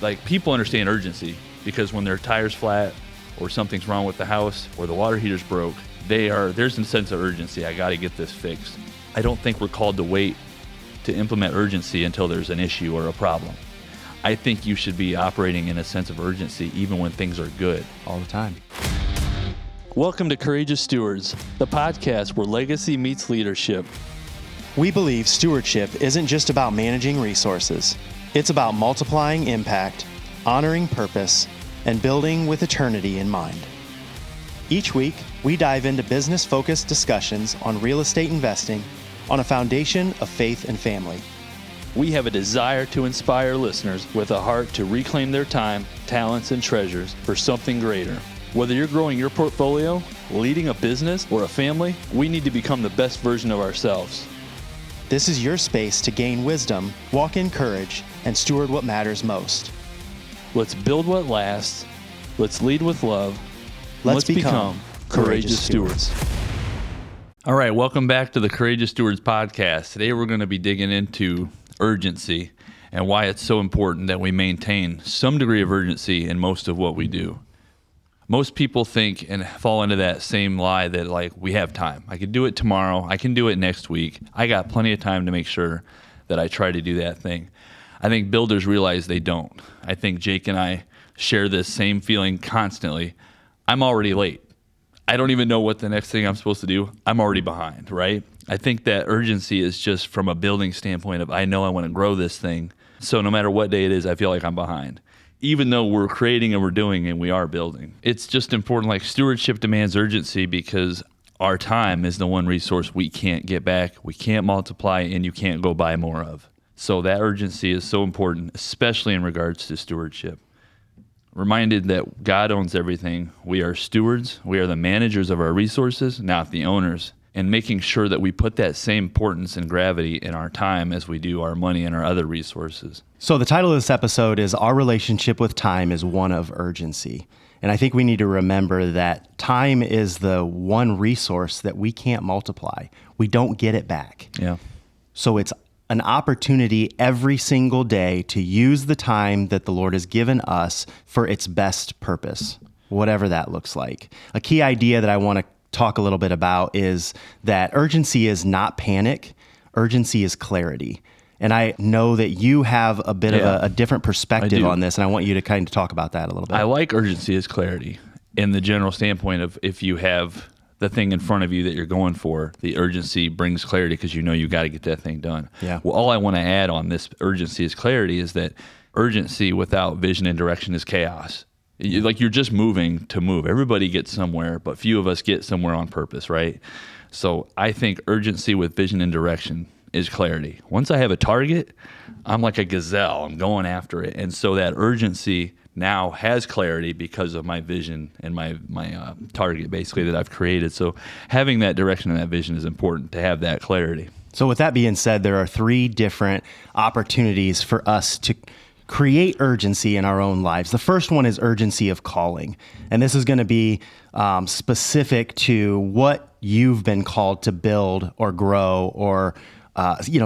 Like, people understand urgency because when their tire's flat or something's wrong with the house or the water heater's broke, there's a sense of urgency. I got to get this fixed. I don't think we're called to wait to implement urgency until there's an issue or a problem. I think you should be operating in a sense of urgency even when things are good. All the time. Welcome to Courageous Stewards, the podcast where legacy meets leadership. We believe stewardship isn't just about managing resources. It's about multiplying impact, honoring purpose, and building with eternity in mind. Each week, we dive into business-focused discussions on real estate investing on a foundation of faith and family. We have a desire to inspire listeners with a heart to reclaim their time, talents, and treasures for something greater. Whether you're growing your portfolio, leading a business, or a family, we need to become the best version of ourselves. This is your space to gain wisdom, walk in courage, and steward what matters most. Let's build what lasts. Let's lead with love. Let's become courageous stewards. All right, welcome back to the Courageous Stewards podcast. Today we're going to be digging into urgency and why it's so important that we maintain some degree of urgency in most of what we do. Most people think and fall into that same lie that, like, we have time. I could do it tomorrow. I can do it next week. I got plenty of time to make sure that I try to do that thing. I think builders realize they don't. I think Jake and I share this same feeling constantly. I'm already late. I don't even know what the next thing I'm supposed to do. I'm already behind, right? I think that urgency is just from a building standpoint of, I know I want to grow this thing. So no matter what day it is, I feel like I'm behind. Even though we're creating and we're doing and we are building. It's just important. Like, stewardship demands urgency because our time is the one resource we can't get back, we can't multiply, and you can't go buy more of. So that urgency is so important, especially in regards to stewardship. Reminded that God owns everything. We are stewards. We are the managers of our resources, not the owners. And making sure that we put that same importance and gravity in our time as we do our money and our other resources. So the title of this episode is Our Relationship with Time is One of Urgency. And I think we need to remember that time is the one resource that we can't multiply. We don't get it back. Yeah. So it's an opportunity every single day to use the time that the Lord has given us for its best purpose, whatever that looks like. A key idea that I want to talk a little bit about is that urgency is not panic. Urgency is clarity. And I know that you have a bit of a different perspective on this, and I want you to kind of talk about that a little bit. I like urgency as clarity in the general standpoint of, if you have the thing in front of you that you're going for, the urgency brings clarity because you know you got to get that thing done. Yeah. Well, all I want to add on this urgency is clarity is that urgency without vision and direction is chaos. You're just moving to move. Everybody gets somewhere, but few of us get somewhere on purpose, right? So I think urgency with vision and direction is clarity. Once I have a target, I'm like a gazelle. I'm going after it. And so that urgency now has clarity because of my vision and my target, basically, that I've created. So having that direction and that vision is important to have that clarity. So with that being said, there are three different opportunities for us to create urgency in our own lives. The first one is urgency of calling. And this is going to be specific to what you've been called to build or grow or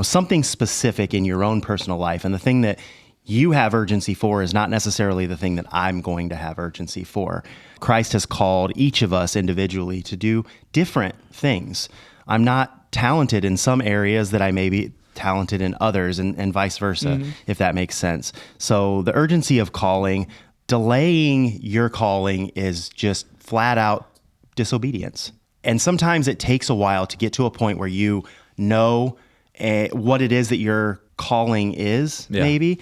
something specific in your own personal life. And the thing that you have urgency for is not necessarily the thing that I'm going to have urgency for. Christ has called each of us individually to do different things. I'm not talented in some areas that I may be talented in others, and vice versa, if that makes sense. So the urgency of calling, delaying your calling is just flat out disobedience. And sometimes it takes a while to get to a point where you know what it is that your calling is, maybe.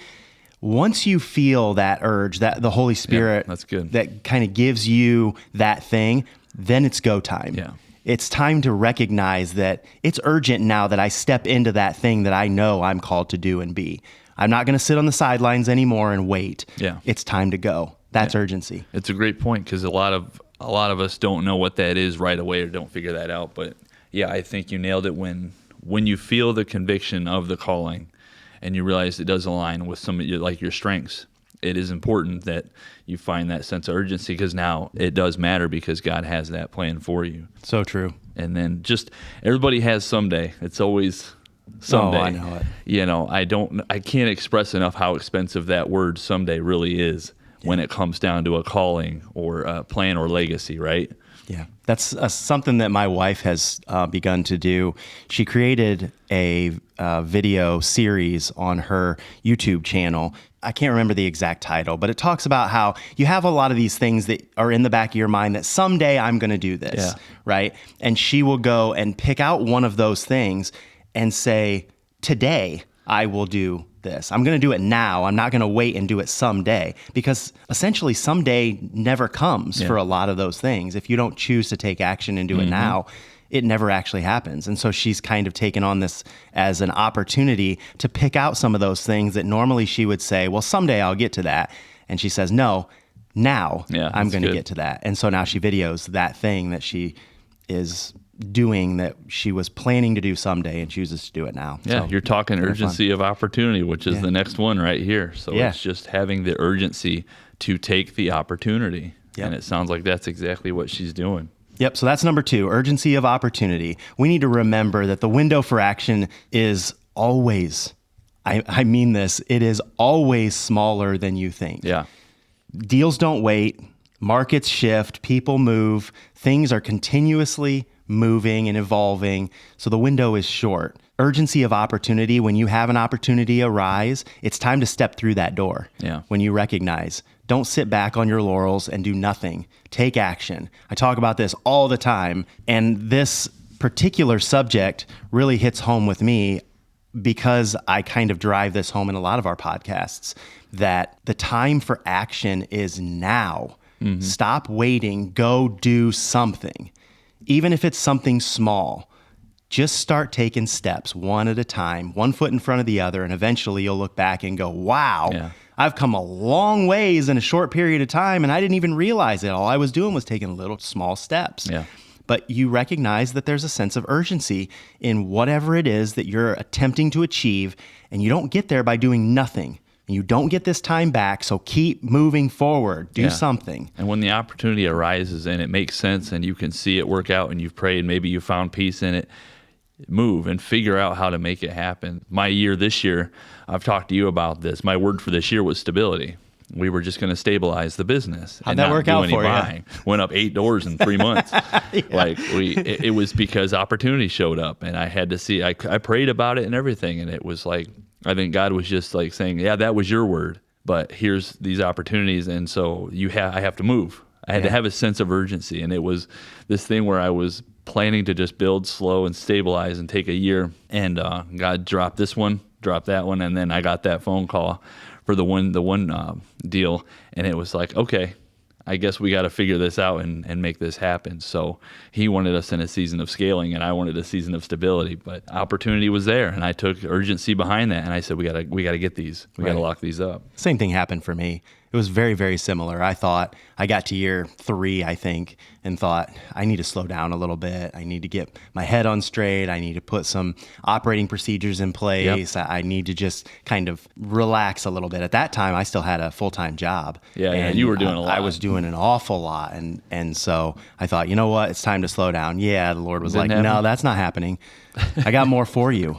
Once you feel that urge, that the Holy Spirit that's good, that kind of gives you that thing, then it's go time. Yeah. It's time to recognize that it's urgent now that I step into that thing that I know I'm called to do and be. I'm not going to sit on the sidelines anymore and wait. Yeah. It's time to go. That's urgency. It's a great point because a lot of us don't know what that is right away or don't figure that out. But yeah, I think you nailed it when you feel the conviction of the calling and you realize it does align with some of your strengths. It is important that you find that sense of urgency because now it does matter because God has that plan for you. So true. And then just everybody has someday. It's always Someday. Oh, I know it. I can't express enough how expensive that word someday really is when it comes down to a calling or a plan or legacy, right? Yeah, that's something that my wife has begun to do. She created a video series on her YouTube channel. I can't remember the exact title, but it talks about how you have a lot of these things that are in the back of your mind that someday I'm going to do this, right? And she will go and pick out one of those things and say, today I will do this. I'm going to do it now. I'm not going to wait and do it someday, because essentially someday never comes for a lot of those things. If you don't choose to take action and do it now, it never actually happens. And so she's kind of taken on this as an opportunity to pick out some of those things that normally she would say, well, someday I'll get to that. And she says, no, now I'm going to get to that. And so now she videos that thing that she is doing that she was planning to do someday and chooses to do it now. Yeah, so, you're talking urgency of opportunity, which is the next one right here. So it's just having the urgency to take the opportunity. And it sounds like that's exactly what she's doing. Yep, so that's number 2, urgency of opportunity. We need to remember that the window for action is always, I mean this, it is always smaller than you think. Yeah. Deals don't wait, markets shift, people move, things are continuously moving and evolving, so the window is short. Urgency of opportunity, when you have an opportunity arise, it's time to step through that door. Yeah. When you recognize, don't sit back on your laurels and do nothing. Take action. I talk about this all the time, and this particular subject really hits home with me because I kind of drive this home in a lot of our podcasts, that the time for action is now. Stop waiting, go do something. Even if it's something small, just start taking steps one at a time, one foot in front of the other, and eventually you'll look back and go, wow, I've come a long ways in a short period of time, and I didn't even realize it. All I was doing was taking little small steps. Yeah. But you recognize that there's a sense of urgency in whatever it is that you're attempting to achieve, and you don't get there by doing nothing. You don't get this time back, so keep moving forward. Do something. And when the opportunity arises and it makes sense and you can see it work out and you've prayed, maybe you found peace in it, move and figure out how to make it happen. My year this year, I've talked to you about this. My word for this year was stability. We were just going to stabilize the business. How'd that work out for you? Went up 8 doors in 3 months. It was because opportunity showed up, and I had to see. I prayed about it and everything, and it was like, I think God was just like saying, yeah, that was your word, but here's these opportunities. And so I have to move. I had to have a sense of urgency. And it was this thing where I was planning to just build slow and stabilize and take a year. And God dropped this one, dropped that one. And then I got that phone call for the one deal. And it was like, okay, I guess we got to figure this out and make this happen. So he wanted us in a season of scaling, and I wanted a season of stability. But opportunity was there, and I took urgency behind that. And I said, we got to get these. We got to lock these up. Same thing happened for me. It was very, very similar. I thought, I got to year 3, I think, and thought, I need to slow down a little bit. I need to get my head on straight. I need to put some operating procedures in place. I need to just kind of relax a little bit. At that time, I still had a full-time job. And you were doing a lot. I was doing an awful lot. And so I thought, you know what? It's time to slow down. Yeah, the Lord was like, no, that's not happening. I got more for you.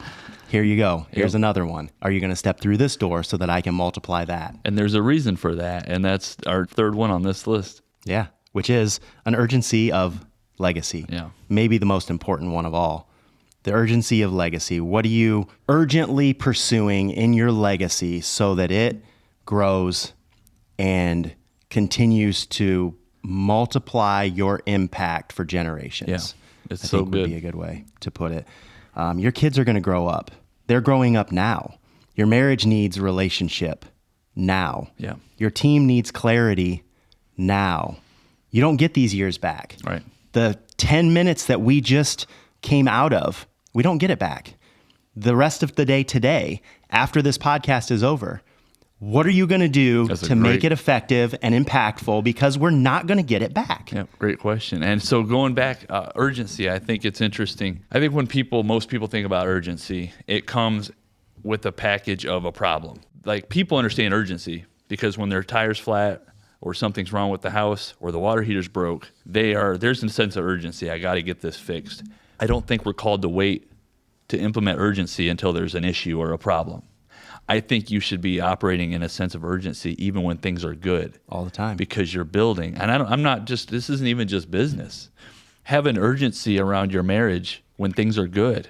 Here you go. Here's another one. Are you going to step through this door so that I can multiply that? And there's a reason for that, and that's our third one on this list. Yeah, which is an urgency of legacy. Yeah. Maybe the most important one of all. The urgency of legacy. What are you urgently pursuing in your legacy so that it grows and continues to multiply your impact for generations? Yeah, it's so good. I think would be a good way to put it. Your kids are going to grow up. They're growing up now. Your marriage needs relationship now. Yeah. Your team needs clarity now. You don't get these years back. Right. The 10 minutes that we just came out of, we don't get it back. The rest of the day today, after this podcast is over, what are you going to do to make it effective and impactful? Because we're not going to get it back. Yeah, great question. And so going back, urgency, I think it's interesting. I think when most people think about urgency, it comes with a package of a problem. Like, people understand urgency because when their tire's flat or something's wrong with the house or the water heater's broke, there's a sense of urgency. I got to get this fixed. I don't think we're called to wait to implement urgency until there's an issue or a problem. I think you should be operating in a sense of urgency even when things are good. All the time. Because you're building. And this isn't even just business. Have an urgency around your marriage when things are good.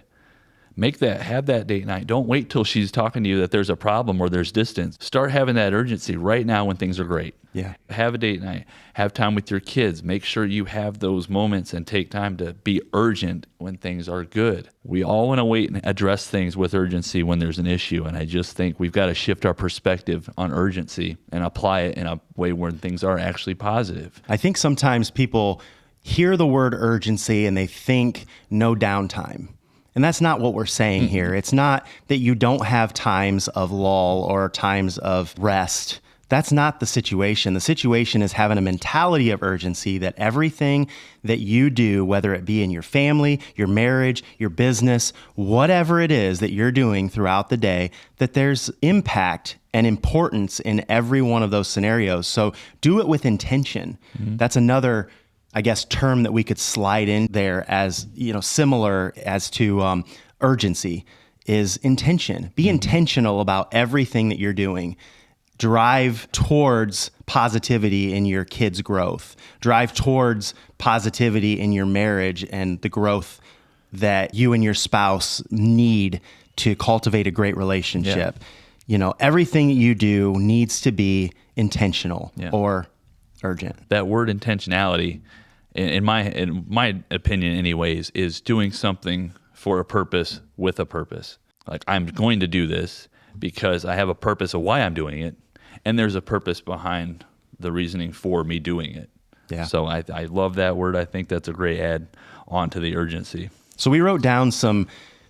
Have that date night. Don't wait till she's talking to you that there's a problem or there's distance. Start having that urgency right now when things are great. Yeah. Have a date night. Have time with your kids. Make sure you have those moments and take time to be urgent when things are good. We all want to wait and address things with urgency when there's an issue. And I just think we've got to shift our perspective on urgency and apply it in a way where things are actually positive. I think sometimes people hear the word urgency and they think no downtime. And that's not what we're saying here. It's not that you don't have times of lull or times of rest. That's not the situation. The situation is having a mentality of urgency that everything that you do, whether it be in your family, your marriage, your business, whatever it is that you're doing throughout the day, that there's impact and importance in every one of those scenarios. So do it with intention. That's another, I guess, term that we could slide in there as, similar as to urgency is intention. Be intentional about everything that you're doing. Drive towards positivity in your kids' growth. Drive towards positivity in your marriage and the growth that you and your spouse need to cultivate a great relationship. Everything that you do needs to be intentional or urgent. That word intentionality, in my opinion anyways, is doing something for a purpose with a purpose. Like, I'm going to do this because I have a purpose of why I'm doing it, and there's a purpose behind the reasoning for me doing it. Yeah. So I love that word. I think that's a great add on to the urgency. So we wrote down some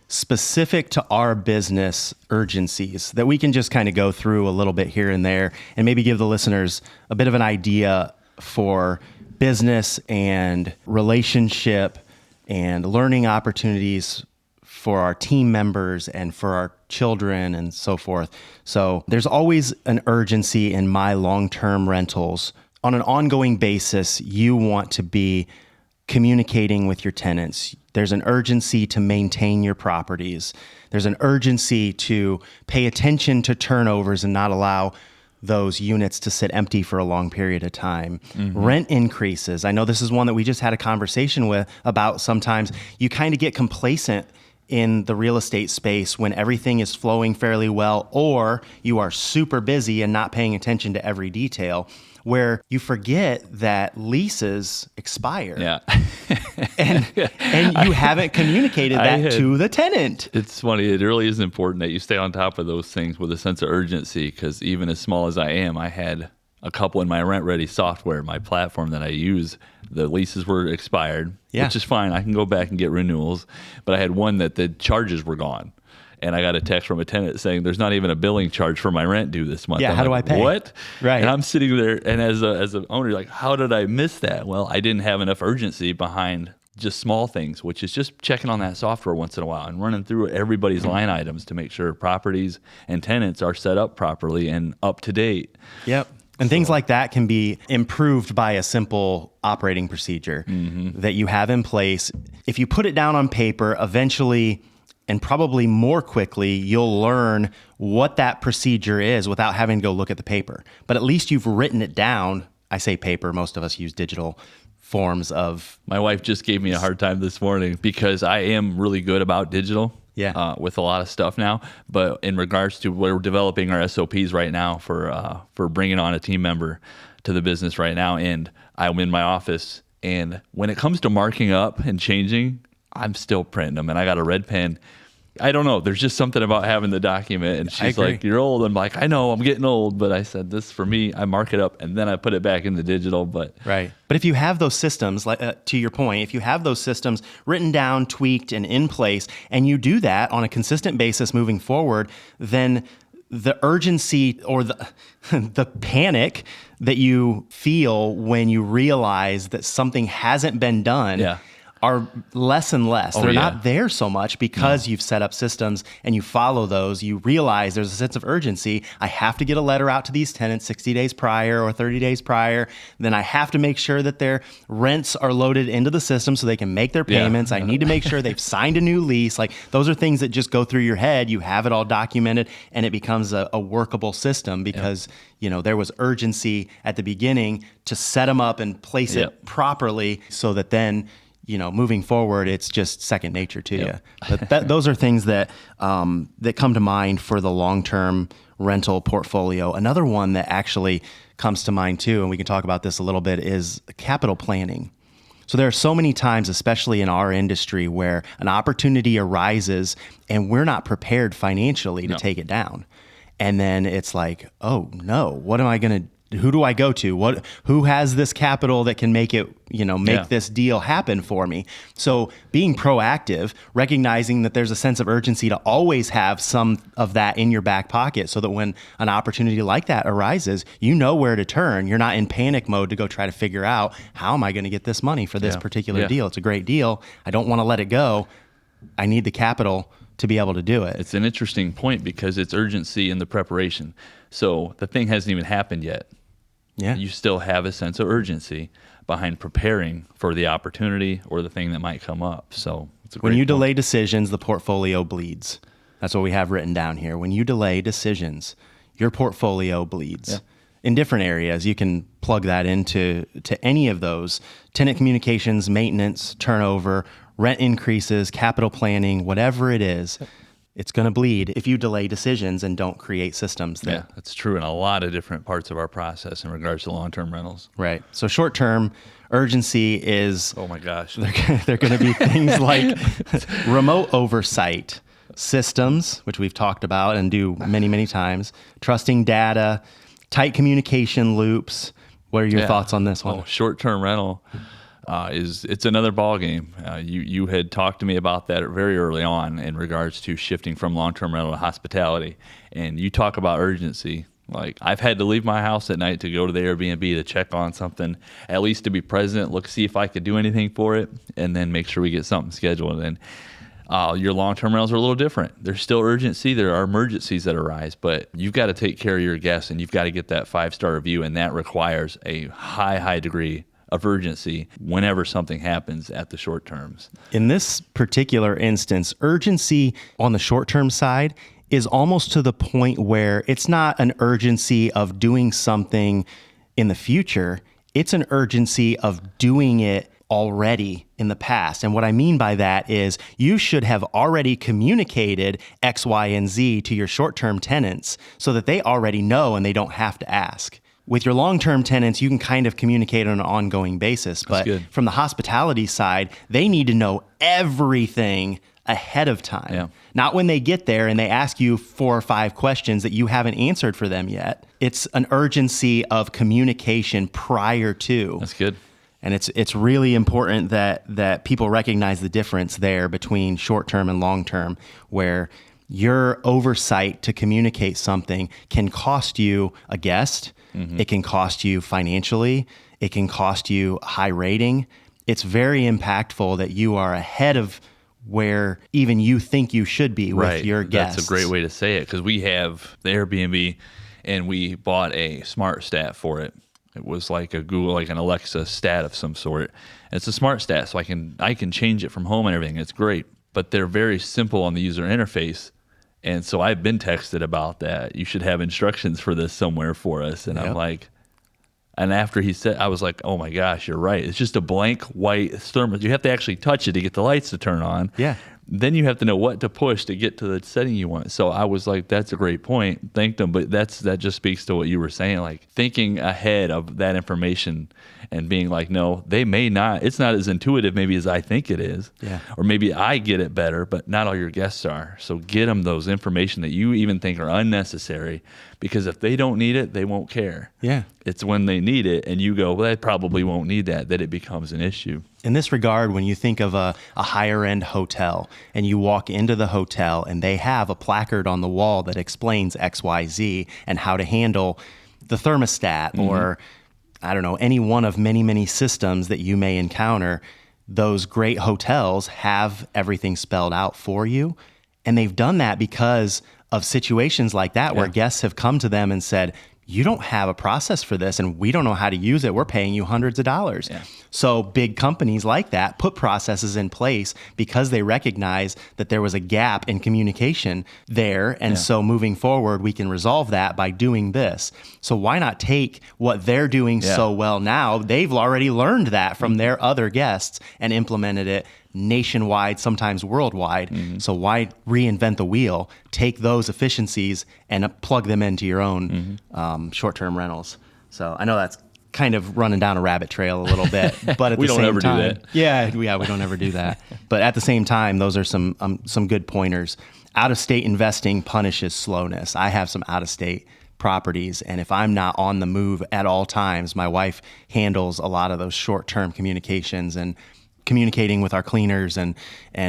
specific to our business urgencies that we can just kind of go through a little bit here and there and maybe give the listeners a bit of an idea for business and relationship and learning opportunities for our team members and for our children and so forth. So there's always an urgency in my long-term rentals. On an ongoing basis, you want to be communicating with your tenants. There's an urgency to maintain your properties. There's an urgency to pay attention to turnovers and not allow those units to sit empty for a long period of time. Rent increases. I know this is one that we just had a conversation about. Sometimes you kind of get complacent in the real estate space when everything is flowing fairly well, or you are super busy and not paying attention to every detail, where you forget that leases expire. Yeah. and you haven't communicated that to the tenant. It's funny. It really is important that you stay on top of those things with a sense of urgency, because even as small as I am, I had a couple in my rent-ready software, my platform that I use. The leases were expired, which is fine. I can go back and get renewals. But I had one that the charges were gone. And I got a text from a tenant saying, there's not even a billing charge for my rent due this month. Yeah, how do I pay? What? Right. And I'm sitting there, and as an owner, like, how did I miss that? Well, I didn't have enough urgency behind just small things, which is just checking on that software once in a while and running through everybody's line items to make sure properties and tenants are set up properly and up to date. Yep. And things like that can be improved by a simple operating procedure that you have in place. If you put it down on paper, eventually, and probably more quickly, you'll learn what that procedure is without having to go look at the paper. But at least you've written it down. I say paper, most of us use digital forms of... My wife just gave me a hard time this morning because I am really good about digital. With a lot of stuff now, but in regards to we're developing our SOPs right now for bringing on a team member to the business right now, and I'm in my office, and when it comes to marking up and changing, I'm still printing them, and I got a red pen. I don't know. There's just something about having the document, and she's like, "You're old." I'm like, "I know, I'm getting old," but I said, "This for me, I mark it up and then I put it back in the digital." But if you have those systems, like to your point, if you have those systems written down, tweaked, and in place, and you do that on a consistent basis moving forward, then the urgency or the panic that you feel when you realize that something hasn't been done. are less and less. They're yeah. not there so much because you've set up systems and you follow those. You realize there's a sense of urgency. I have to get a letter out to these tenants 60 days prior or 30 days prior. Then I have to make sure that their rents are loaded into the system so they can make their payments. I need to make sure they've signed a new lease. Like, those are things that just go through your head. You have it all documented and it becomes a workable system because there was urgency at the beginning to set them up and place it properly so that then moving forward, it's just second nature to you. But those are things that come to mind for the long-term rental portfolio. Another one that actually comes to mind too, and we can talk about this a little bit, is capital planning. So there are so many times, especially in our industry, where an opportunity arises and we're not prepared financially to take it down. And then it's like, oh no, what am I going to who do I go to? Who has this capital that can make it, make this deal happen for me? So being proactive, recognizing that there's a sense of urgency to always have some of that in your back pocket so that when an opportunity like that arises, you know where to turn. You're not in panic mode to go try to figure out, how am I going to get this money for this particular deal? It's a great deal. I don't want to let it go. I need the capital to be able to do it. It's an interesting point because it's urgency in the preparation. So the thing hasn't even happened yet. Yeah. You still have a sense of urgency behind preparing for the opportunity or the thing that might come up. So it's a great when you point. delay decisions, the portfolio bleeds. That's what we have written down here. When you delay decisions, your portfolio bleeds. Yeah. In different areas, you can plug that into any of those: tenant communications, maintenance, turnover, rent increases, capital planning, whatever it is. It's going to bleed if you delay decisions and don't create systems. That's true in a lot of different parts of our process in regards to long-term rentals. Right. So short-term urgency is, oh my gosh, they're going to be things like remote oversight systems, which we've talked about and do many, many times, trusting data, tight communication loops. What are your thoughts on this one? Short-term rental. It's another ball game. You had talked to me about that very early on in regards to shifting from long-term rental to hospitality, and you talk about urgency. Like, I've had to leave my house at night to go to the Airbnb to check on something, at least to be present, see if I could do anything for it, and then make sure we get something scheduled. And your long-term rentals are a little different. There's still urgency. There are emergencies that arise, but you've got to take care of your guests, and you've got to get that 5-star review, and that requires a high degree of urgency whenever something happens at the short terms. In this particular instance, urgency on the short-term side is almost to the point where it's not an urgency of doing something in the future. It's an urgency of doing it already in the past. And what I mean by that is you should have already communicated X, Y, and Z to your short-term tenants so that they already know and they don't have to ask. With your long-term tenants, you can kind of communicate on an ongoing basis. But from the hospitality side, they need to know everything ahead of time. Yeah. Not when they get there and they ask you 4 or 5 questions that you haven't answered for them yet. It's an urgency of communication prior to. That's good. And it's really important that people recognize the difference there between short-term and long-term, where your oversight to communicate something can cost you a guest. Mm-hmm. It can cost you financially. It can cost you a high rating. It's very impactful that you are ahead of where even you think you should be with your guests. That's a great way to say it, because we have the Airbnb and we bought a smart stat for it. It was like a Google, like an Alexa stat of some sort. And it's a smart stat, so I can change it from home and everything. It's great, but they're very simple on the user interface. And so I've been texted about that. You should have instructions for this somewhere for us. And I'm like, and after he said, I was like, oh my gosh, you're right. It's just a blank white thermos. You have to actually touch it to get the lights to turn on. Yeah. Then you have to know what to push to get to the setting you want. So I was like, that's a great point. Thanked him. But that just speaks to what you were saying, like thinking ahead of that information and being like, no, they may not. It's not as intuitive maybe as I think it is. Yeah. Or maybe I get it better, but not all your guests are. So get them those information that you even think are unnecessary, because if they don't need it, they won't care. Yeah. It's when they need it and you go, well, they probably won't need that it becomes an issue. In this regard, when you think of a higher end hotel and you walk into the hotel and they have a placard on the wall that explains XYZ and how to handle the thermostat or, I don't know, any one of many, many systems that you may encounter, those great hotels have everything spelled out for you. And they've done that because of situations like that where guests have come to them and said, you don't have a process for this and we don't know how to use it. We're paying you hundreds of dollars. Yeah. So big companies like that put processes in place because they recognize that there was a gap in communication there. And so moving forward, we can resolve that by doing this. So why not take what they're doing so well now? They've already learned that from their other guests and implemented it nationwide, sometimes worldwide. Mm-hmm. So why reinvent the wheel? Take those efficiencies and plug them into your own short-term rentals. So I know that's kind of running down a rabbit trail a little bit, but at the same time, we don't ever do that. Yeah, we don't ever do that. But at the same time, those are some good pointers. Out-of-state investing punishes slowness. I have some out-of-state properties, and if I'm not on the move at all times, my wife handles a lot of those short-term communications and communicating with our cleaners and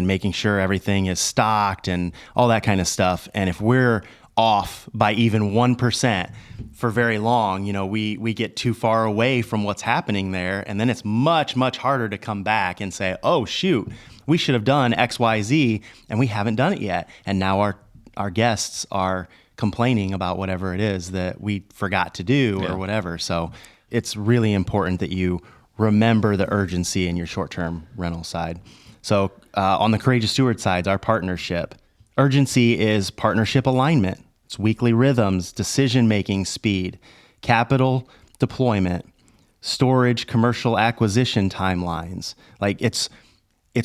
making sure everything is stocked and all that kind of stuff. And if we're off by even 1% for very long, we get too far away from what's happening there. And then it's much, much harder to come back and say, oh, shoot, we should have done X, Y, Z, and we haven't done it yet. And now our guests are complaining about whatever it is that we forgot to do or whatever. So it's really important that you remember the urgency in your short-term rental side. So on the Courageous Steward side, our partnership. Urgency is partnership alignment. It's weekly rhythms, decision-making speed, capital deployment, storage, commercial acquisition timelines. Like it's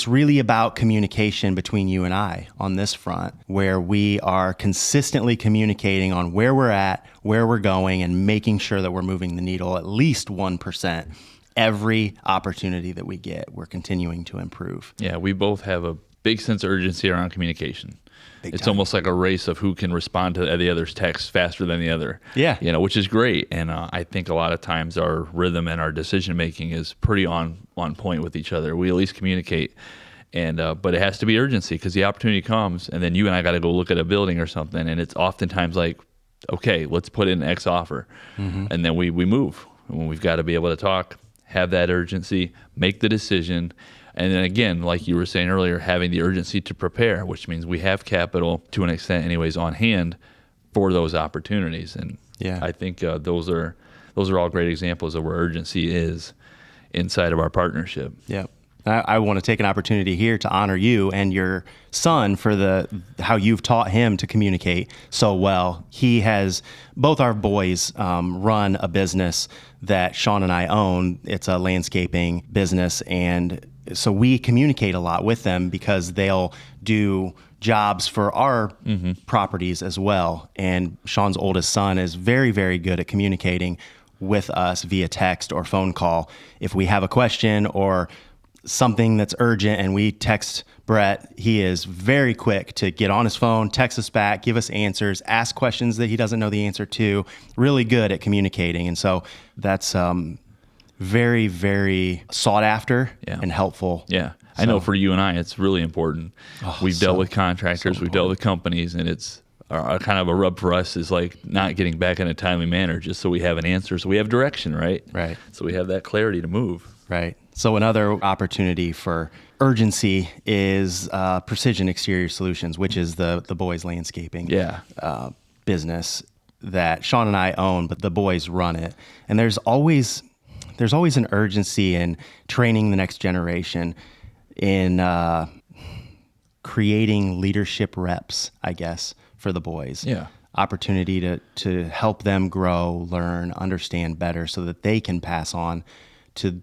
really about communication between you and I on this front, where we are consistently communicating on where we're at, where we're going, and making sure that we're moving the needle at least 1%. Every opportunity that we get, we're continuing to improve. Yeah, we both have a big sense of urgency around communication. It's almost like a race of who can respond to the other's text faster than the other. Yeah. Which is great. And I think a lot of times our rhythm and our decision making is pretty on point with each other. We at least communicate. And but it has to be urgency because the opportunity comes and then you and I got to go look at a building or something. And it's oftentimes like, okay, let's put in X offer. Mm-hmm. And then we move. And we've got to be able to talk, have that urgency, make the decision. And then again, like you were saying earlier, having the urgency to prepare, which means we have capital to an extent anyways on hand for those opportunities. And I think those are all great examples of where urgency is inside of our partnership. Yeah. I want to take an opportunity here to honor you and your son for how you've taught him to communicate so well. Both our boys run a business that Sean and I own. It's a landscaping business, and so we communicate a lot with them because they'll do jobs for our properties as well. And Sean's oldest son is very, very good at communicating with us via text or phone call. If we have a question or something that's urgent and we text Brett, he is very quick to get on his phone, text us back, give us answers, ask questions that he doesn't know the answer to, really good at communicating. And so that's very, very sought after and helpful. Yeah. I know for you and I, it's really important. We've dealt with contractors, we've dealt with companies, and it's kind of a rub for us is like not getting back in a timely manner just so we have an answer. So we have direction, right? Right. So we have that clarity to move. Right. So another opportunity for urgency is Precision Exterior Solutions, which is the boys' landscaping business that Sean and I own, but the boys run it. And there's always an urgency in training the next generation in creating leadership reps, I guess, for the boys. Yeah. Opportunity to help them grow, learn, understand better so that they can pass on to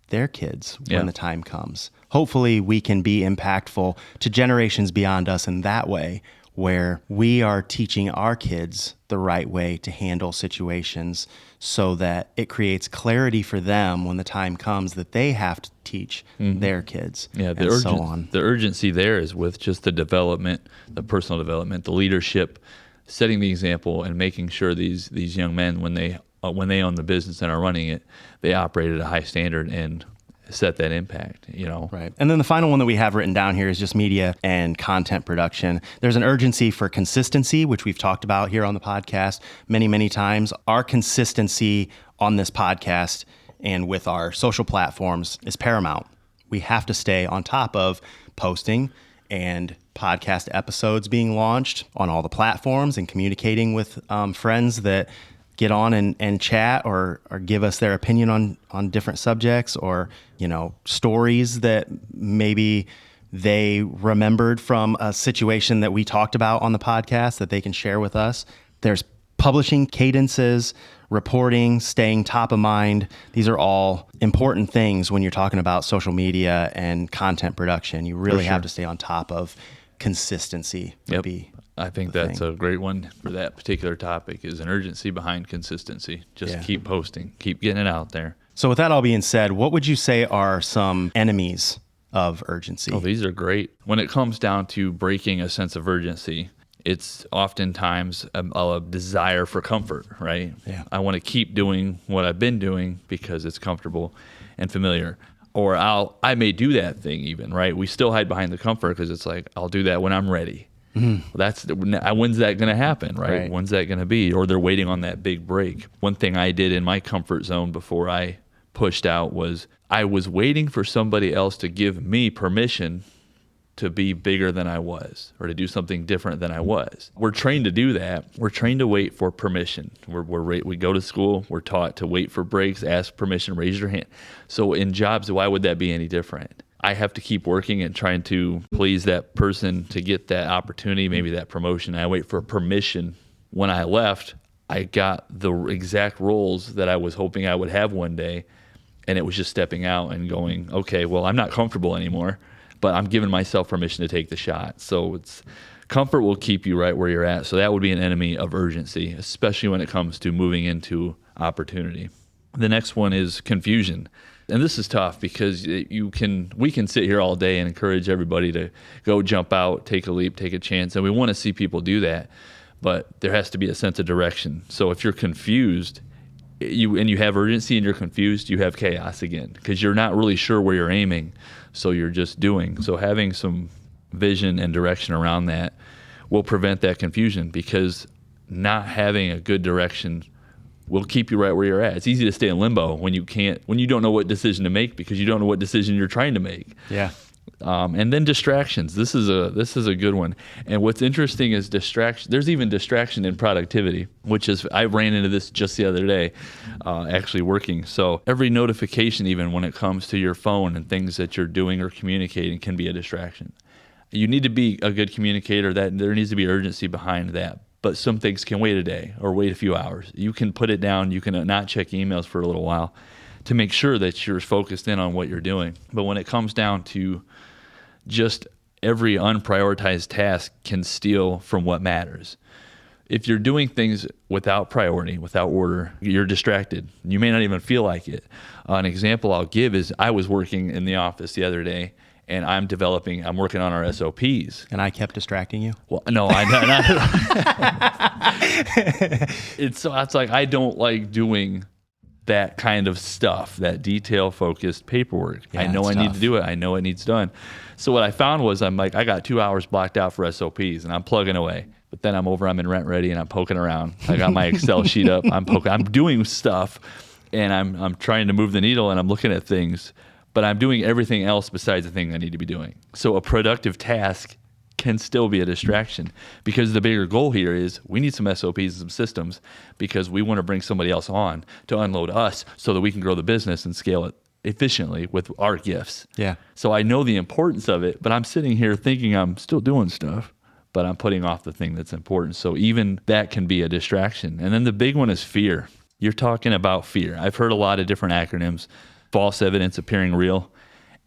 their kids when the time comes. Hopefully we can be impactful to generations beyond us in that way, where we are teaching our kids the right way to handle situations so that it creates clarity for them when the time comes that they have to teach their kids so on. The urgency there is with just the development, the personal development, the leadership, setting the example and making sure these young men, when they own the business and are running it, they operate at a high standard and set that impact, Right. And then the final one that we have written down here is just media and content production. There's an urgency for consistency, which we've talked about here on the podcast many, many times. Our consistency on this podcast and with our social platforms is paramount. we have to stay on top of posting and podcast episodes being launched on all the platforms and communicating with friends that get on and chat or give us their opinion on different subjects, or, stories that maybe they remembered from a situation that we talked about on the podcast that they can share with us. There's publishing cadences, reporting, staying top of mind. These are all important things when you're talking about social media and content production. You really have to stay on top of consistency. I think that's a great one for that particular topic, is an urgency behind consistency. Just keep posting, keep getting it out there. So with that all being said, what would you say are some enemies of urgency? Oh, these are great. When it comes down to breaking a sense of urgency, it's oftentimes a desire for comfort, right? Yeah. I want to keep doing what I've been doing because it's comfortable and familiar. Or I may do that thing even, right? We still hide behind the comfort because it's like, I'll do that when I'm ready. Well, when's that going to happen, right? When's that going to be? Or they're waiting on that big break. One thing I did in my comfort zone before I pushed out was I was waiting for somebody else to give me permission to be bigger than I was, or to do something different than I was. We're trained to do that. We're trained to wait for permission. We go to school, we're taught to wait for breaks, ask permission, raise your hand. So in jobs, why would that be any different? I have to keep working and trying to please that person to get that opportunity, maybe that promotion. I wait for permission. When I left, I got the exact roles that I was hoping I would have one day, and it was just stepping out and going, okay, well, I'm not comfortable anymore, but I'm giving myself permission to take the shot. So comfort will keep you right where you're at. So that would be an enemy of urgency, especially when it comes to moving into opportunity. The next one is confusion. And this is tough because we can sit here all day and encourage everybody to go jump out, take a leap, take a chance. And we want to see people do that, but there has to be a sense of direction. So if you're confused, you have urgency and you're confused, you have chaos again because you're not really sure where you're aiming. So you're just doing. So having some vision and direction around that will prevent that confusion, because not having a good direction will keep you right where you're at. It's easy to stay in limbo when you don't know what decision to make because you don't know what decision you're trying to make. Yeah. And then distractions. This is a good one. And what's interesting is distraction. There's even distraction in productivity, which is, I ran into this just the other day, actually working. So every notification, even when it comes to your phone and things that you're doing or communicating, can be a distraction. You need to be a good communicator. That there needs to be urgency behind that. But some things can wait a day or wait a few hours. You can put it down. You can not check emails for a little while to make sure that you're focused in on what you're doing. But when it comes down to just every unprioritized task can steal from what matters. If you're doing things without priority, without order, you're distracted. You may not even feel like it. An example I'll give is I was working in the office the other day, and I'm working on our SOPs. And I kept distracting you? Well, no, it's like I don't like doing that kind of stuff, that detail-focused paperwork. Yeah, I know I need to do it. I know it needs done. So what I found was I got 2 hours blocked out for SOPs, and I'm plugging away. But then I'm in Rent Ready, and I'm poking around. I got my Excel sheet up. I'm doing stuff, and I'm trying to move the needle, and I'm looking at things. But I'm doing everything else besides the thing I need to be doing. So a productive task can still be a distraction, because the bigger goal here is we need some SOPs and some systems, because we want to bring somebody else on to unload us so that we can grow the business and scale it efficiently with our gifts. Yeah. So I know the importance of it, but I'm sitting here thinking I'm still doing stuff, but I'm putting off the thing that's important. So even that can be a distraction. And then the big one is fear. You're talking about fear. I've heard a lot of different acronyms. False evidence appearing real,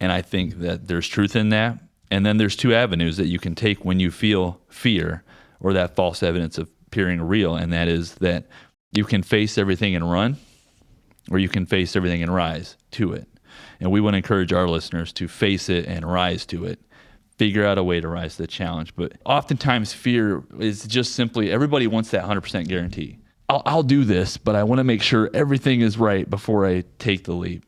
and I think that there's truth in that. And then there's two avenues that you can take when you feel fear or that false evidence appearing real, and that is that you can face everything and run, or you can face everything and rise to it. And we want to encourage our listeners to face it and rise to it. Figure out a way to rise to the challenge. But oftentimes fear is just simply, everybody wants that 100% guarantee. I'll do this, but I want to make sure everything is right before I take the leap.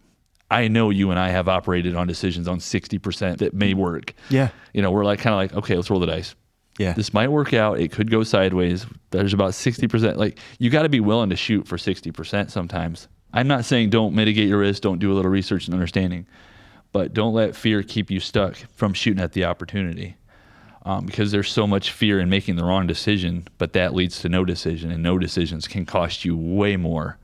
I know you and I have operated on decisions on 60% that may work. Yeah. We're okay, let's roll the dice. Yeah. This might work out. It could go sideways. There's about 60%. You got to be willing to shoot for 60% sometimes. I'm not saying don't mitigate your risk, don't do a little research and understanding, but don't let fear keep you stuck from shooting at the opportunity. Because there's so much fear in making the wrong decision, but that leads to no decision, and no decisions can cost you way more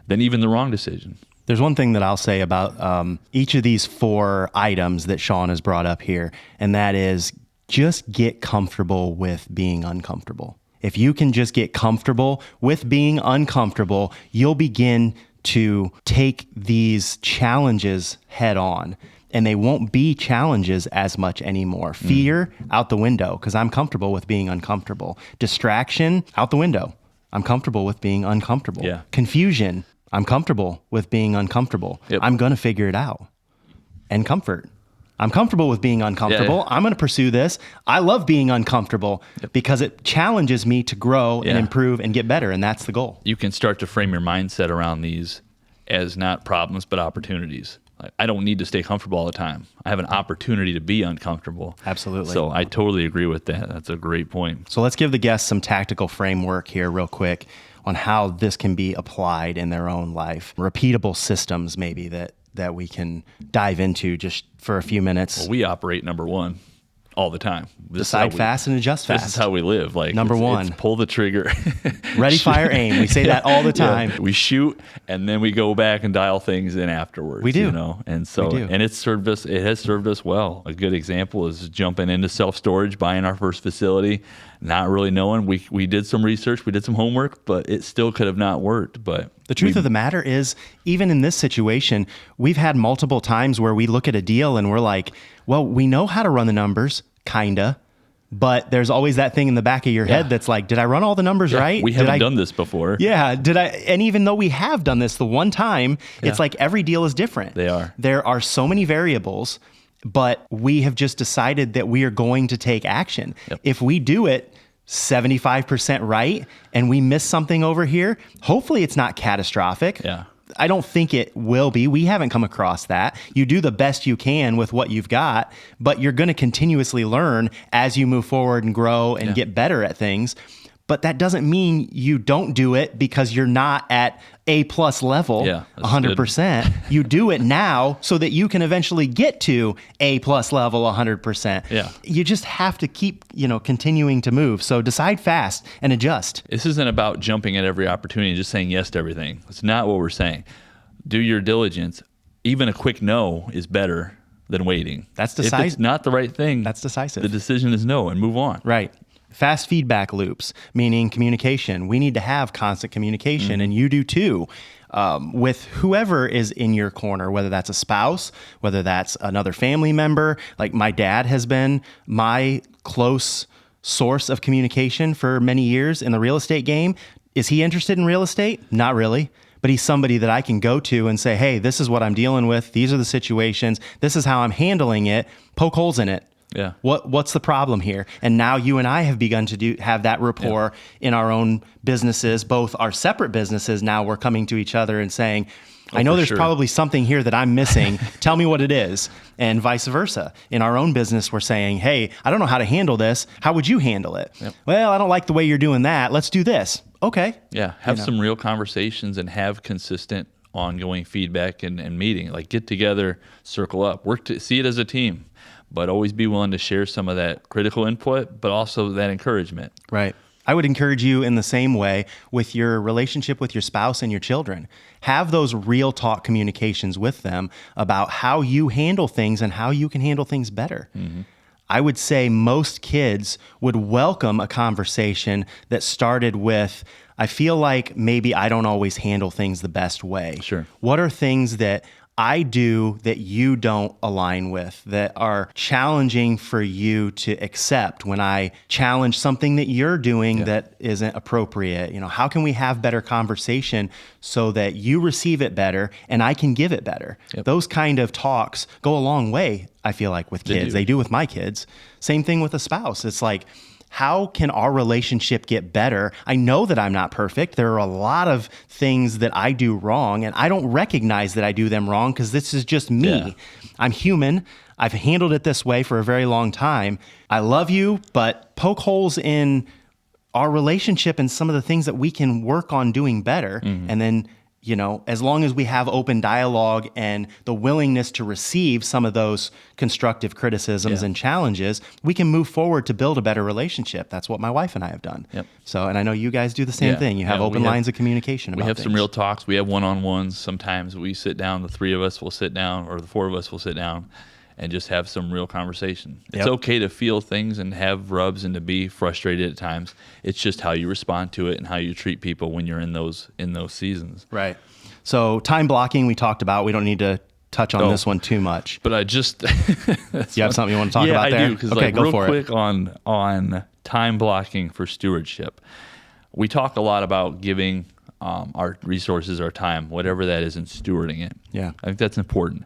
than even the wrong decision. There's one thing that I'll say about each of these 4 items that Sean has brought up here, and that is just get comfortable with being uncomfortable. If you can just get comfortable with being uncomfortable, you'll begin to take these challenges head on. And they won't be challenges as much anymore. Fear out the window because I'm comfortable with being uncomfortable. Distraction out the window. I'm comfortable with being uncomfortable. Yeah. Confusion. I'm comfortable with being uncomfortable. Yep. I'm going to figure it out. And comfort. I'm comfortable with being uncomfortable. Yeah. I'm going to pursue this. I love being uncomfortable because it challenges me to grow and improve and get better. And that's the goal. You can start to frame your mindset around these as not problems, but opportunities. I don't need to stay comfortable all the time. I have an opportunity to be uncomfortable. Absolutely. So I totally agree with that. That's a great point. So let's give the guests some tactical framework here real quick on how this can be applied in their own life. Repeatable systems maybe that we can dive into just for a few minutes. Well, we operate number 1 all the time. Decide fast and adjust fast. This is how we live. Like number one, it's pull the trigger. Ready, fire, aim. We say that all the time. Yeah. We shoot and then we go back and dial things in afterwards. We do. You know? And so, and it has served us well. A good example is jumping into self-storage, buying our first facility, not really knowing. We did some research, we did some homework, but it still could have not worked. But the truth of the matter is, even in this situation, we've had multiple times where we look at a deal and we're like, well, we know how to run the numbers, kinda, but there's always that thing in the back of your head that's like, did I run all the numbers right? We haven't done this before. Yeah. And even though we have done this the one time, it's like every deal is different. They are. There are so many variables, but we have just decided that we are going to take action. Yep. If we do it 75% right and we miss something over here, hopefully it's not catastrophic. Yeah. I don't think it will be. We haven't come across that. You do the best you can with what you've got, but you're going to continuously learn as you move forward and grow and get better at things. But that doesn't mean you don't do it because you're not at A+ level 100%. You do it now so that you can eventually get to A+ level 100%. Yeah. You just have to keep, continuing to move. So decide fast and adjust. This isn't about jumping at every opportunity and just saying yes to everything. It's not what we're saying. Do your diligence. Even a quick no is better than waiting. That's decisive. If it's not the right thing, that's decisive. The decision is no and move on. Right. Fast feedback loops, meaning communication. We need to have constant communication, and you do too, with whoever is in your corner, whether that's a spouse, whether that's another family member. Like my dad has been my close source of communication for many years in the real estate game. Is he interested in real estate? Not really. But he's somebody that I can go to and say, hey, this is what I'm dealing with. These are the situations. This is how I'm handling it. Poke holes in it. Yeah. What's the problem here? And now you and I have begun to have that rapport in our own businesses, both our separate businesses. Now we're coming to each other and saying, I know there's probably something here that I'm missing. Tell me what it is. And vice versa. In our own business, we're saying, hey, I don't know how to handle this. How would you handle it? Yep. Well, I don't like the way you're doing that. Let's do this. Okay. Yeah. Have some real conversations and have consistent ongoing feedback and meeting. Like get together, circle up, see it as a team. But always be willing to share some of that critical input, but also that encouragement. Right. I would encourage you in the same way with your relationship with your spouse and your children. Have those real talk communications with them about how you handle things and how you can handle things better. Mm-hmm. I would say most kids would welcome a conversation that started with, I feel like maybe I don't always handle things the best way. Sure. What are things that I do that you don't align with, that are challenging for you to accept when I challenge something that you're doing that isn't appropriate? How can we have better conversation so that you receive it better and I can give it better? Yep. Those kind of talks go a long way, I feel like, with kids. They do with my kids. Same thing with a spouse. It's like, how can our relationship get better? I know that I'm not perfect. There are a lot of things that I do wrong, and I don't recognize that I do them wrong because this is just me. Yeah. I'm human. I've handled it this way for a very long time. I love you, but poke holes in our relationship and some of the things that we can work on doing better. Mm-hmm. And then as long as we have open dialogue and the willingness to receive some of those constructive criticisms and challenges, we can move forward to build a better relationship. That's what my wife and I have done. Yep. So, and I know you guys do the same thing. You have open lines of communication about We have things. some real talks. We have one-on-ones. Sometimes we sit down, the three of us will sit down, or the four of us will sit down and just have some real conversation. It's okay to feel things and have rubs and to be frustrated at times. It's just how you respond to it and how you treat people when you're in those seasons. Right. So time blocking we talked about. We don't need to touch on this one too much. But I just you have something you want to talk about there? Yeah, I do. Because okay, go real for quick it. on time blocking for stewardship. We talk a lot about giving our resources, our time, whatever that is, and stewarding it. Yeah. I think that's important.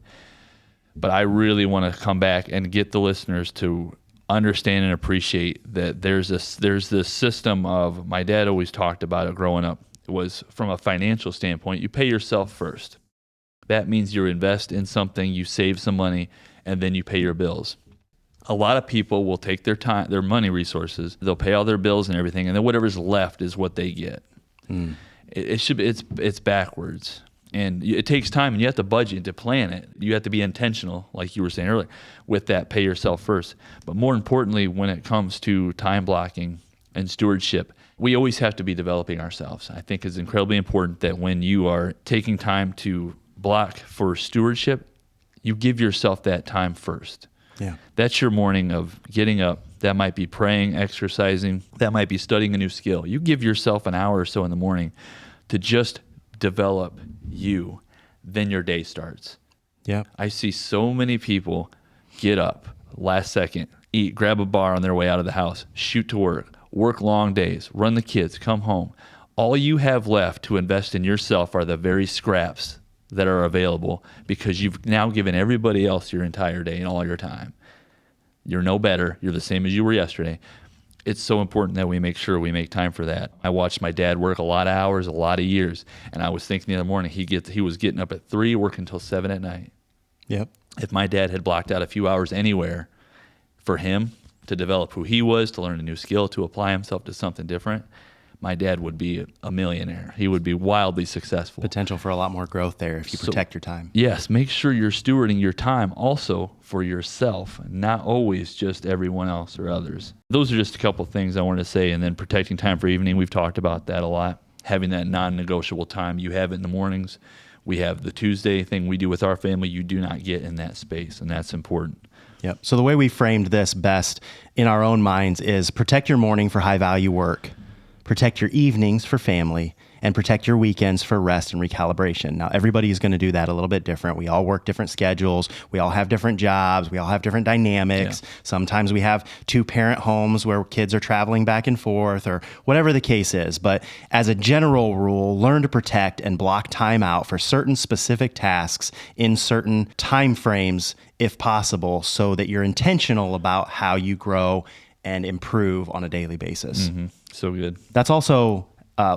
But I really want to come back and get the listeners to understand and appreciate that there's this system of, my dad always talked about it growing up. It was from a financial standpoint, you pay yourself first. That means you invest in something, you save some money, and then you pay your bills. A lot of people will take their time, their money resources, they'll pay all their bills and everything, and then whatever's left is what they get. It's backwards. And it takes time, and you have to budget to plan it. You have to be intentional, like you were saying earlier, with that pay yourself first. But more importantly, when it comes to time blocking and stewardship, we always have to be developing ourselves. I think it's incredibly important that when you are taking time to block for stewardship, you give yourself that time first. Yeah. That's your morning of getting up. That might be praying, exercising. That might be studying a new skill. You give yourself an hour or so in the morning to just develop you, then your day starts. Yeah. I see so many people get up last second, eat, grab a bar on their way out of the house, shoot to work long days, run the kids, come home. All you have left to invest in yourself are the very scraps that are available because you've now given everybody else your entire day and all your time. You're no better. You're the same as you were yesterday. It's so important that we make sure we make time for that. I watched my dad work a lot of hours, a lot of years, and I was thinking the other morning, he was getting up at 3, working until 7 at night. Yep. If my dad had blocked out a few hours anywhere for him to develop who he was, to learn a new skill, to apply himself to something different, my dad would be a millionaire. He would be wildly successful. Potential for a lot more growth there if you protect your time. Yes, make sure you're stewarding your time also for yourself, not always just everyone else or others. Those are just a couple of things I wanted to say. And then protecting time for evening, we've talked about that a lot. Having that non-negotiable time. You have it in the mornings. We have the Tuesday thing we do with our family. You do not get in that space, and that's important. Yep. So the way we framed this best in our own minds is protect your morning for high-value work. Protect your evenings for family, and protect your weekends for rest and recalibration. Now, everybody is going to do that a little bit different. We all work different schedules. We all have different jobs. We all have different dynamics. Yeah. Sometimes we have 2-parent homes where kids are traveling back and forth or whatever the case is. But as a general rule, learn to protect and block time out for certain specific tasks in certain time frames, if possible, so that you're intentional about how you grow and improve on a daily basis. Mm-hmm. So good. That's also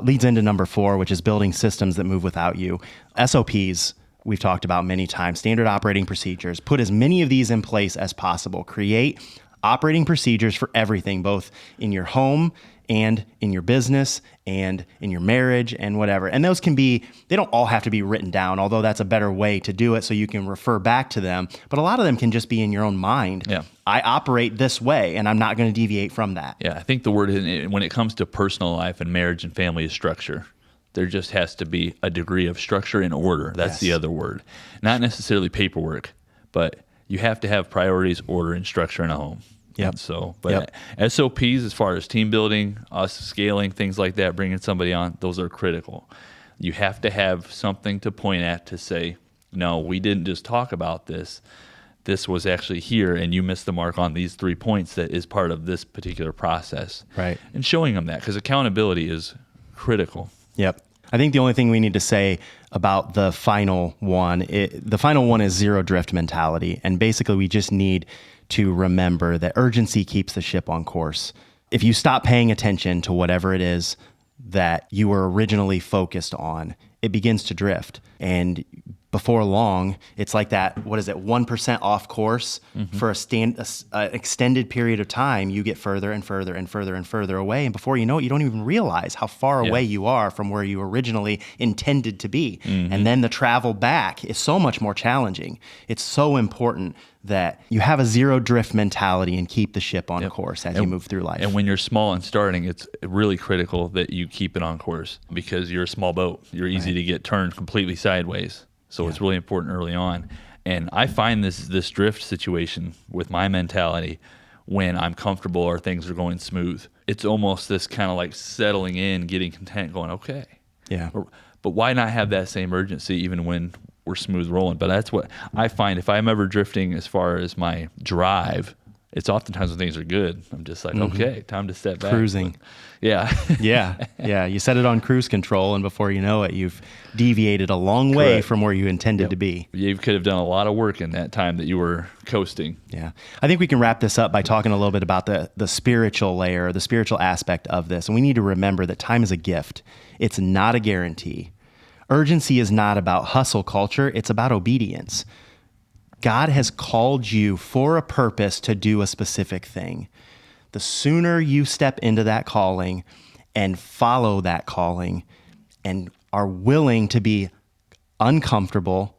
leads into number 4, which is building systems that move without you. SOPs, we've talked about many times, standard operating procedures. Put as many of these in place as possible. Create operating procedures for everything, both in your home and in your business and in your marriage and whatever. And those they don't all have to be written down, although that's a better way to do it so you can refer back to them. But a lot of them can just be in your own mind. Yeah. I operate this way and I'm not going to deviate from that. Yeah, I think the word when it comes to personal life and marriage and family is structure. There just has to be a degree of structure and order. That's the other word. Not necessarily paperwork, but you have to have priorities, order, and structure in a home. Yep. SOPs as far as team building, us scaling, things like that, bringing somebody on, those are critical. You have to have something to point at to say, no, we didn't just talk about this. This was actually here, and you missed the mark on these 3 points that is part of this particular process. Right. And showing them that, because accountability is critical. Yep. I think the only thing we need to say about the final one is zero drift mentality. And basically, we just need to remember that urgency keeps the ship on course. If you stop paying attention to whatever it is that you were originally focused on, it begins to drift. And before long, it's like that, 1% off course for a extended period of time. You get further and further and further and further away. And before you know it, you don't even realize how far away you are from where you originally intended to be. And then the travel back is so much more challenging. It's so important that you have a zero drift mentality and keep the ship on course as you move through life. And when you're small and starting, it's really critical that you keep it on course, because you're a small boat. You're easy to get turned completely sideways. So it's really important early on. And I find this drift situation with my mentality when I'm comfortable or things are going smooth. It's almost this kind of like settling in, getting content, going, okay. Yeah. But why not have that same urgency even when we're smooth rolling? But that's what I find. If I'm ever drifting as far as my drive, it's oftentimes when things are good. I'm just like, okay, time to step back. Cruising. But, yeah. Yeah. You set it on cruise control, and before you know it, you've deviated a long way from where you intended to be. You could have done a lot of work in that time that you were coasting. Yeah. I think we can wrap this up by talking a little bit about the spiritual layer, the spiritual aspect of this. And we need to remember that time is a gift. It's not a guarantee. Urgency is not about hustle culture. It's about obedience. God has called you for a purpose to do a specific thing. The sooner you step into that calling and follow that calling and are willing to be uncomfortable,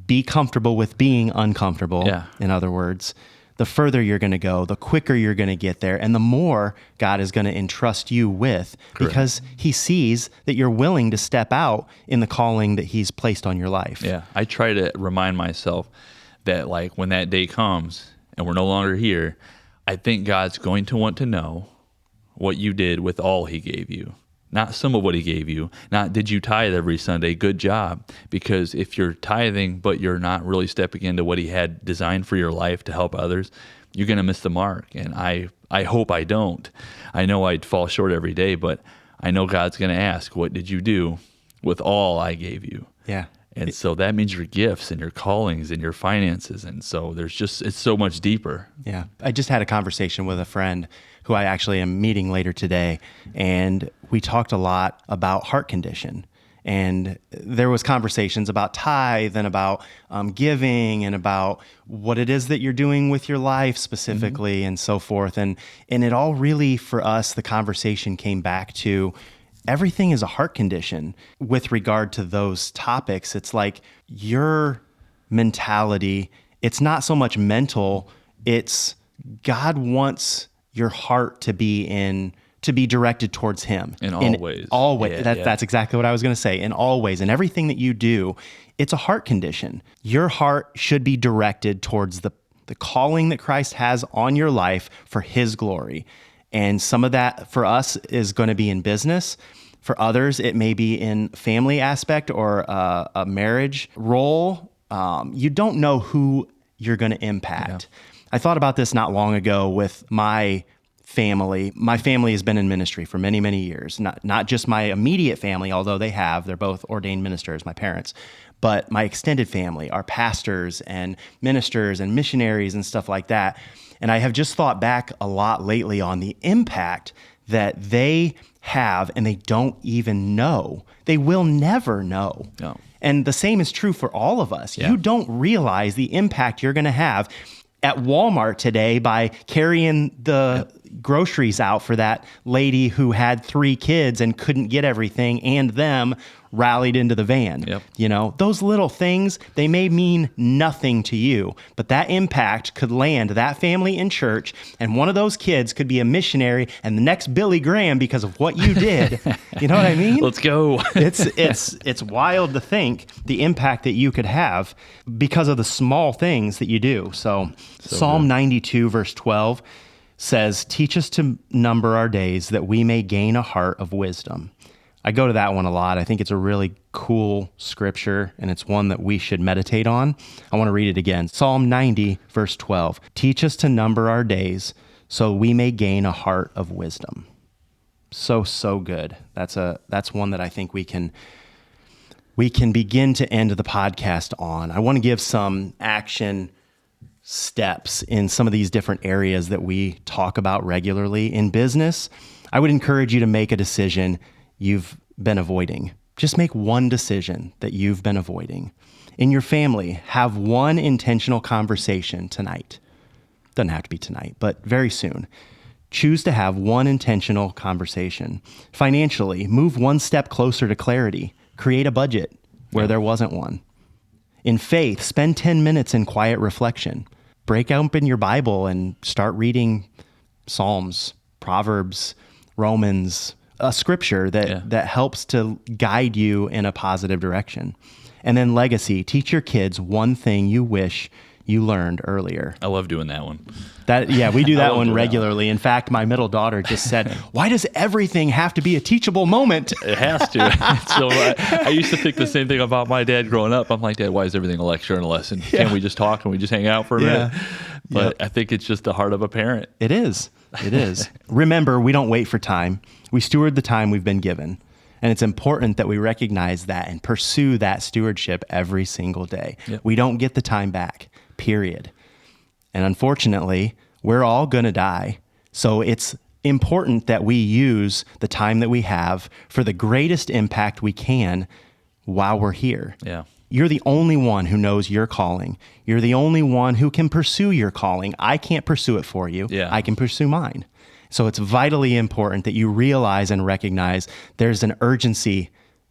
be comfortable with being uncomfortable, in other words, the further you're going to go, the quicker you're going to get there, and the more God is going to entrust you with, because he sees that you're willing to step out in the calling that he's placed on your life. Yeah. I try to remind myself that, like, when that day comes and we're no longer here, I think God's going to want to know what you did with all he gave you. Not some of what he gave you. Not did you tithe every Sunday? Good job. Because if you're tithing, but you're not really stepping into what he had designed for your life to help others, you're going to miss the mark. And I hope I don't. I know I'd fall short every day, but I know God's going to ask, what did you do with all I gave you? Yeah. And so that means your gifts and your callings and your finances. And so it's so much deeper. Yeah. I just had a conversation with a friend who I actually am meeting later today, and we talked a lot about heart condition. And there was conversations about tithe and about giving and about what it is that you're doing with your life specifically and so forth. And it all really, for us, the conversation came back to everything is a heart condition with regard to those topics. It's like your mentality, it's not so much mental, it's God wants your heart to be directed towards him. In all ways. All ways. That's exactly what I was going to say. In all ways. And everything that you do, it's a heart condition. Your heart should be directed towards the calling that Christ has on your life for his glory. And some of that for us is going to be in business. For others, it may be in family aspect or a marriage role. You don't know who you're going to impact. Yeah. I thought about this not long ago with my family. My family has been in ministry for many, many years. Not just my immediate family, although they're both ordained ministers, my parents, but my extended family, our pastors and ministers and missionaries and stuff like that. And I have just thought back a lot lately on the impact that they have, and they don't even know. They will never know. No. And the same is true for all of us. Yeah. You don't realize the impact you're going to have at Walmart today by carrying the groceries out for that lady who had 3 kids and couldn't get everything, and them rallied into the van. Yep. You know, those little things, they may mean nothing to you, but that impact could land that family in church, and one of those kids could be a missionary and the next Billy Graham because of what you did. You know what I mean? Let's go. It's wild to think the impact that you could have because of the small things that you do. So Psalm good. 92 verse 12 says, "Teach us to number our days that we may gain a heart of wisdom." I go to that one a lot. I think it's a really cool scripture, and it's one that we should meditate on. I want to read it again. Psalm 90, verse 12. "Teach us to number our days so we may gain a heart of wisdom." So good. That's one that I think we can begin to end the podcast on. I want to give some action steps in some of these different areas that we talk about regularly. In business, I would encourage you to make a decision you've been avoiding. Just make one decision that you've been avoiding. In your family, have one intentional conversation tonight. Doesn't have to be tonight, but very soon. Choose to have one intentional conversation. Financially, move one step closer to clarity. Create a budget where there wasn't one. In faith, spend 10 minutes in quiet reflection. Break open your Bible and start reading Psalms, Proverbs, Romans, a scripture that helps to guide you in a positive direction. And then legacy, teach your kids one thing you wish you learned earlier. I love doing that one. We do that one regularly. In fact, my middle daughter just said, why does everything have to be a teachable moment? It has to. So I used to think the same thing about my dad growing up. I'm like, Dad, why is everything a lecture and a lesson? Can't we just talk and we just hang out for a minute? But I think it's just the heart of a parent. It is. It is. Remember, we don't wait for time. We steward the time we've been given. And it's important that we recognize that and pursue that stewardship every single day. Yep. We don't get the time back, period. And unfortunately, we're all going to die. So it's important that we use the time that we have for the greatest impact we can while we're here. Yeah. You're the only one who knows your calling. You're the only one who can pursue your calling. I can't pursue it for you. Yeah. I can pursue mine. So it's vitally important that you realize and recognize there's an urgency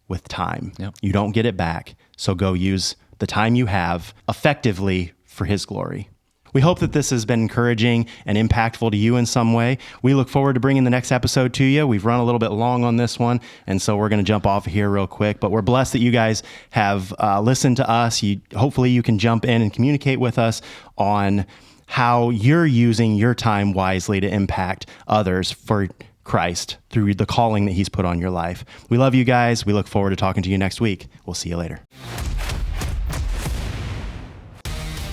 with time. Yep. You don't get it back. So go use the time you have effectively for His glory. We hope that this has been encouraging and impactful to you in some way. We look forward to bringing the next episode to you. We've run a little bit long on this one, and so we're going to jump off here real quick. But we're blessed that you guys have listened to us. Hopefully you can jump in and communicate with us on how you're using your time wisely to impact others for Christ through the calling that He's put on your life. We love you guys. We look forward to talking to you next week. We'll see you later.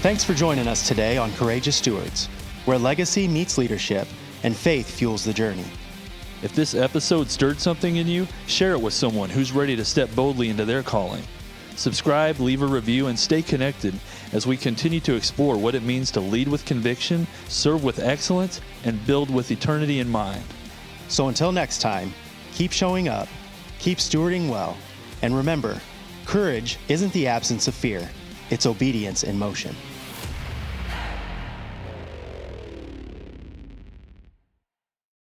Thanks for joining us today on Courageous Stewards, where legacy meets leadership and faith fuels the journey. If this episode stirred something in you, share it with someone who's ready to step boldly into their calling. Subscribe, leave a review, and stay connected as we continue to explore what it means to lead with conviction, serve with excellence, and build with eternity in mind. So until next time, keep showing up, keep stewarding well, and remember, courage isn't the absence of fear, it's obedience in motion.